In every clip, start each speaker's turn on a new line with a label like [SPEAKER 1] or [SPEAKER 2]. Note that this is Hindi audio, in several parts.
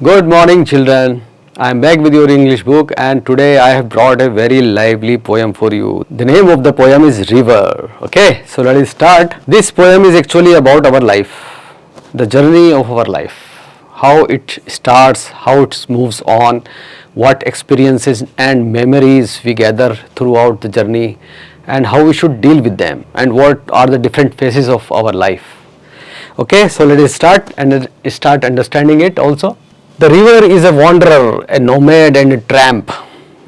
[SPEAKER 1] Good morning, children. I am back with your English book, and today I have brought a very lively poem for you. The name of the poem is River. Okay, so let us start. This poem is actually about our life, the journey of our life, how it starts, how it moves on, what experiences and memories we gather throughout the journey, and how we should deal with them, and what are the different phases of our life. Okay, so let us start and start understanding it also. The river is a wanderer, A nomad and a tramp.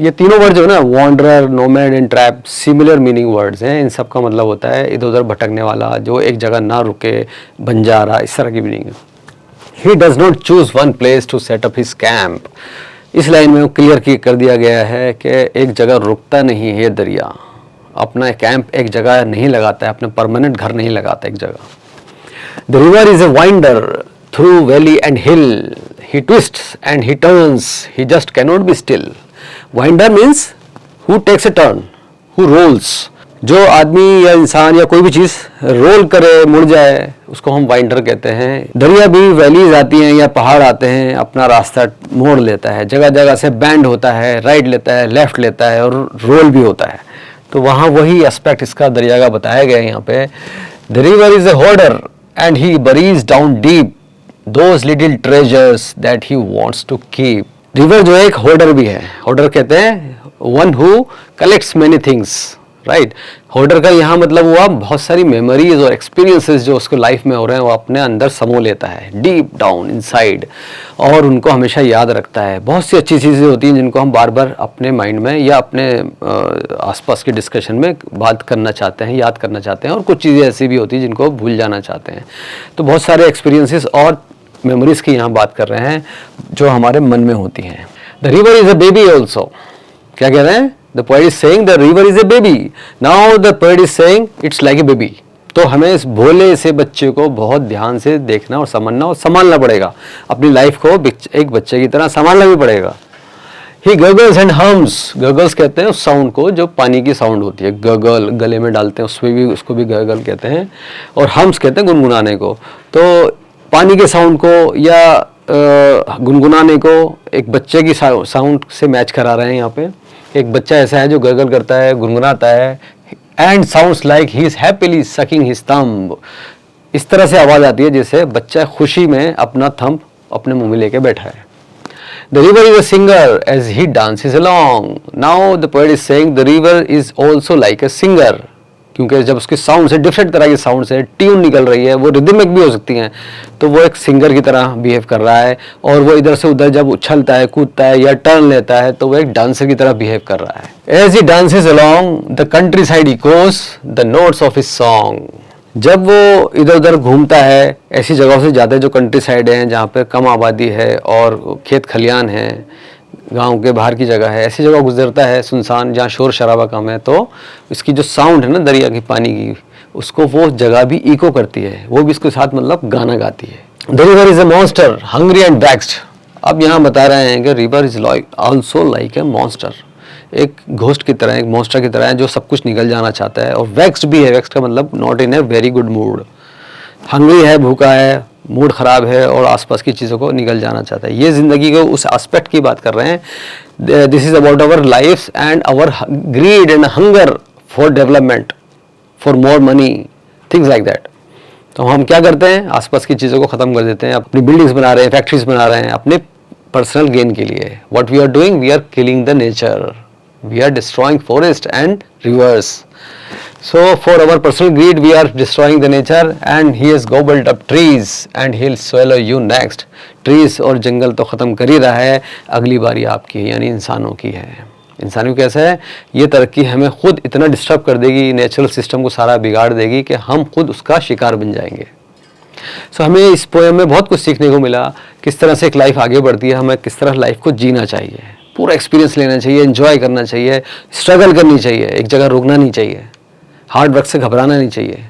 [SPEAKER 1] ये तीनों वर्ड जो है ना, wanderer, nomad and tramp, similar meaning words हैं. इन सब का मतलब होता है इधर उधर भटकने वाला, जो एक जगह ना रुके, बंजारा, इस तरह की मीनिंग है. He does not choose one place to set up his camp. इस लाइन में क्लियर कर दिया गया है कि एक जगह रुकता नहीं है दरिया, अपना कैंप एक जगह नहीं लगाता है, अपना परमानेंट घर नहीं लगाता एक जगह. The river is a winder through valley and hill, he twists and he turns, he just cannot be still. Winder means who takes a turn, who rolls. जो आदमी या इंसान या कोई भी चीज़ रोल करे, मुड़ जाए, उसको हम वाइंडर कहते हैं. दरिया भी वैलीज आती हैं या पहाड़ आते हैं, अपना रास्ता मोड़ लेता है, जगह जगह से बैंड होता है, राइट लेता है, लेफ्ट लेता है और रोल भी होता है. तो वहाँ वही एस्पेक्ट इसका दरिया का बताया गया है यहाँ पे. The river is a hoarder and he buries down deep those little treasures that he wants to keep. River जो है एक होर्डर भी है. होर्डर कहते हैं one who collects many things, right. Hoarder का यहाँ मतलब हुआ बहुत सारी मेमोरीज और एक्सपीरियंसेस जो उसको लाइफ में हो रहे हैं वो अपने अंदर समो लेता है, डीप डाउन इनसाइड, और उनको हमेशा याद रखता है. बहुत सी अच्छी चीज़ें होती हैं जिनको हम बार बार अपने माइंड में या अपने आसपास के डिस्कशन में बात करना चाहते हैं, याद करना चाहते हैं, और कुछ चीज़ें ऐसी भी होती हैं जिनको भूल जाना चाहते हैं. तो बहुत सारे एक्सपीरियंसेस और मेमोरीज की यहाँ बात कर रहे हैं जो हमारे मन में होती हैं. The river is a baby also. क्या कह रहे हैं? The poet is saying the river is a baby. Now the poet is saying it's like a baby. तो हमें इस भोले से बच्चे को बहुत ध्यान से देखना और समझना और संभालना पड़ेगा. अपनी लाइफ को एक बच्चे की तरह संभालना भी पड़ेगा. ही गगल्स एंड हम्स. गगल्स कहते हैं उस साउंड को जो पानी की साउंड होती है. गगल गले में डालते हैं, उसमें भी उसको भी गगल कहते हैं, और हम्स कहते हैं गुनगुनाने को. तो पानी के साउंड को या गुनगुनाने को एक बच्चे की साउंड से मैच करा रहे हैं यहाँ पे. एक बच्चा ऐसा है जो गगल करता है, गुनगुनाता है, and sounds like he is happily sucking his thumb. इस तरह से आवाज़ आती है जैसे बच्चा खुशी में अपना थंब अपने मुंह में लेके बैठा है. The river is a singer as he dances along. Now the poet is saying the river is also like a singer. क्योंकि जब उसके साउंड से, डिफरेंट तरह के साउंड से ट्यून निकल रही है, वो रिदमिक भी हो सकती हैं, तो वो एक सिंगर की तरह बिहेव कर रहा है. और वो इधर से उधर जब उछलता है, कूदता है या टर्न लेता है, तो वो एक डांसर की तरह बिहेव कर रहा है. As he dances along the countryside echoes the notes of his song. जब वो इधर उधर घूमता है, ऐसी जगहों से जाते हैं जो कंट्री साइड हैं, जहाँ पे कम आबादी है और खेत खलियान है, गांव के बाहर की जगह है, ऐसी जगह गुजरता है सुनसान, जहाँ शोर शराबा कम है, तो इसकी जो साउंड है ना दरिया की, पानी की, उसको वो जगह भी इको करती है, वो भी इसके साथ मतलब गाना गाती है. The river is a monster hungry and vaxxed. अब यहाँ बता रहे हैं कि river is like also like a monster. एक घोस्ट की तरह, एक मॉन्स्टर की तरह है जो सब कुछ निकल जाना चाहता है, और वैक्स्ड भी है. वैक्स्ड का मतलब not in a very good mood. Hungry है, भूखा है, मूड ख़राब है और आसपास की चीज़ों को निकल जाना चाहता है. ये ज़िंदगी को उस एस्पेक्ट की बात कर रहे हैं. This is about our life and our greed and hunger for development, for more money, things like that. तो हम क्या करते हैं? आसपास की चीज़ों को ख़त्म कर देते हैं, अपनी बिल्डिंग्स बना रहे हैं, फैक्ट्रीज बना रहे हैं अपने पर्सनल गेन के लिए. What we are doing? We are killing the nature, we are destroying forest and rivers. So for our personal greed we are destroying the nature, and he has gobbled up trees and he'll swallow you next. Trees और जंगल तो ख़त्म कर ही रहा है, अगली बारी आपकी है, यानी इंसानों की है. इंसानों की कैसा है? ये तरक्की हमें खुद इतना डिस्टर्ब कर देगी, नेचुरल सिस्टम को सारा बिगाड़ देगी कि हम खुद उसका शिकार बन जाएंगे. सो हमें इस पोएम में बहुत कुछ सीखने को मिला, किस तरह से एक लाइफ आगे बढ़ती है, हमें किस तरह लाइफ को जीना चाहिए, पूरा एक्सपीरियंस लेना चाहिए, एंजॉय करना चाहिए, स्ट्रगल करनी चाहिए, एक जगह रुकना नहीं चाहिए, हार्ड वर्क से घबराना नहीं चाहिए,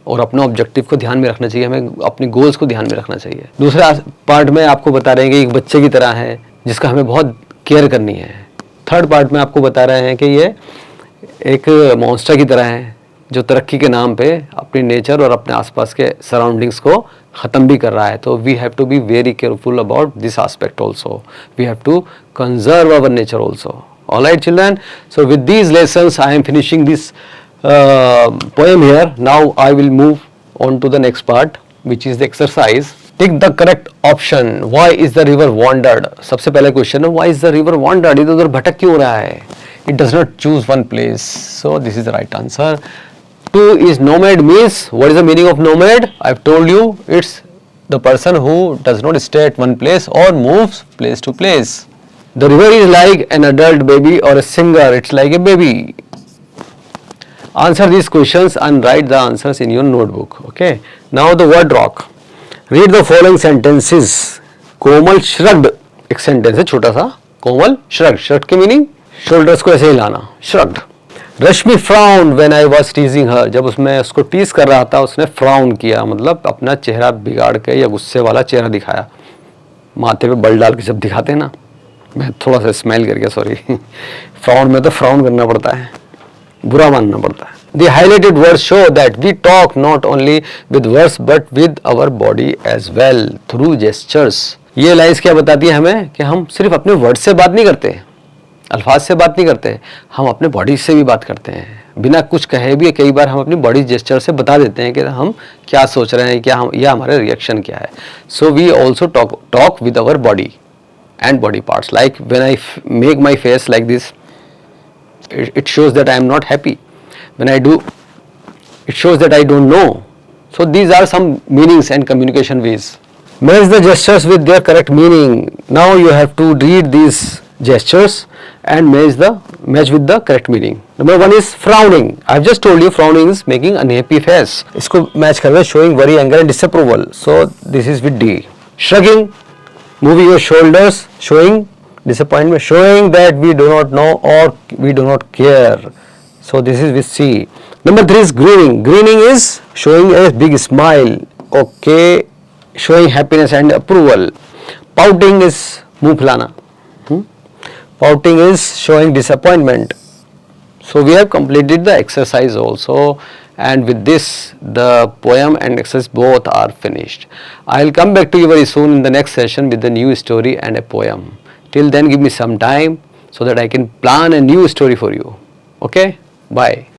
[SPEAKER 1] और अपना ऑब्जेक्टिव को ध्यान में रखना चाहिए, हमें अपने गोल्स को ध्यान में रखना चाहिए. दूसरा पार्ट में आपको बता रहे हैं कि एक बच्चे की तरह है जिसका हमें बहुत केयर करनी है. थर्ड पार्ट में आपको बता रहे हैं कि ये एक मॉन्स्टर की तरह है जो तरक्की के नाम पे अपनी नेचर और अपने आसपास के सराउंडिंग्स को ख़त्म भी कर रहा है. तो we have to be very careful about this aspect also. We have to conserve our nature also. Alright children, so with these lessons I am finishing this poem here. Now I will move on to the next part, which is the exercise. Tick the correct option. Why is the river wandered? सबसे पहला क्वेश्चन है, why is the river wandered? इधर उधर भटक क्यों रहा है? It does not choose one place. So this is the right answer. 2 is nomad means, what is the meaning of nomad? I've told you, it's the person who does not stay at one place or moves place to place. The river is like an adult baby or a singer. It's like a baby. Answer these questions and write the answers in your notebook. Okay. Now the word rock. Read the following sentences. Komal shrugged. एक sentence है छोटा सा. कोमल shrugged. Shrugged के meaning? Shoulders को ऐसे हिलाना. Shrugged. Rashmi frowned when I was teasing her. जब उसमें उसको टीज कर रहा था उसने frown किया, मतलब अपना चेहरा बिगाड़ के या गुस्से वाला चेहरा दिखाया. माथे पे बल डाल के जब दिखाते हैं ना, मैं थोड़ा सा स्माइल कर गया, सॉरी. फ्राउन में तो फ्राउन करना पड़ता है, बुरा मानना पड़ता है. The highlighted words show that we talk not only with words but with our body as well through gestures. ये लाइंस क्या बताती है हमें कि हम सिर्फ अपने वर्ड से बात नहीं करते, अल्फाज से बात नहीं करते, हम अपने बॉडी से भी बात करते हैं. बिना कुछ कहे भी कई बार हम अपनी बॉडी जेस्चर से बता देते हैं कि हम क्या सोच रहे हैं, क्या हम या हमारा रिएक्शन क्या है. So we also talk with our body and body parts. Like when I make my face like this, it shows that I am not happy. When I do, it shows that I don't know. So these are some meanings and communication ways. Match the gestures with their correct meaning. Now you have to read these gestures and match with the correct meaning. Number 1 is frowning. I have just told you frowning is making unhappy face. इसको match करवे showing worry, anger and disapproval. So this is with D. Shrugging, moving your shoulders, showing disappointment, showing that we do not know or we do not care. So this is with C. Number 3 is grinning. Grinning is showing a big smile. Okay, showing happiness and approval. Pouting is मुंह फुलाना. Pouting is showing disappointment. So we have completed the exercise also, and with this the poem and exercise both are finished. I'll come back to you very soon in the next session with a new story and a poem. Till then give me some time so that I can plan a new story for you. Okay? Bye.